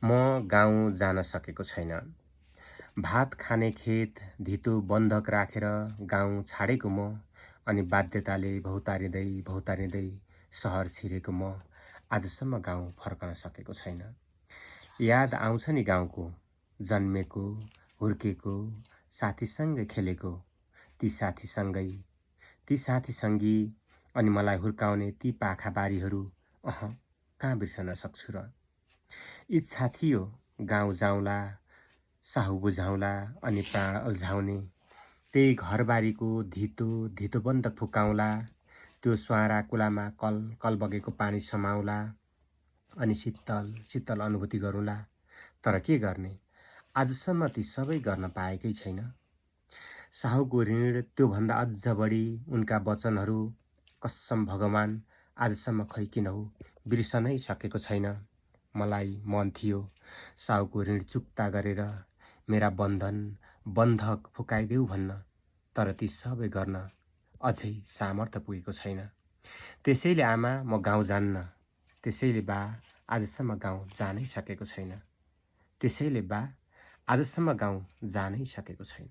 म गाउँ जान सकेको छैन। भात खाने खेत धितो बन्धक राखेर गाउँ छाडेको म, अनि बाध्यताले भौतारिँदै सहर छिरेको म आजसम्म गाउँ फर्कन सकेको छैन। याद आउँछ नि गाउँको, जन्मेको, हुर्केको, साथीसँगै खेलेको, ती साथीसँगी अनि मलाई हुर्काउने ती पाखा बारीहरू। कहाँ बिर्सन सक्छु र। इच्छा थियो गाउँ जाउँला, साहु बुझाउँला अनि प्राण अल्झाउने, त्यही घरबारीको धितो बन्धक फुकाउँला, त्यो स्वारा कुलामा कल बगेको पानी समाउँला अनि शीतल अनुभूति गरौँला। तर के गर्ने, आजसम्म ती सबै गर्न पाएकै छैन। साहुको ऋण, त्योभन्दा अझ बढी उनका वचनहरू, कसम भगवान आजसम्म खै किन हो बिर्सनै सकेको छैन। मलाई मन थियो साहुको ऋण चुक्ता गरेर मेरा बन्धक फुकाइदेऊ भन्न, तर ती सबै गर्न अझै सामर्थ्य पुगेको छैन। त्यसैले आमा म गाउँ जान्न, त्यसैले बा आजसम्म गाउँ जानै सकेको छैन। त्यसैले बा आजसम्म गाउँ जानै सकेको छैन।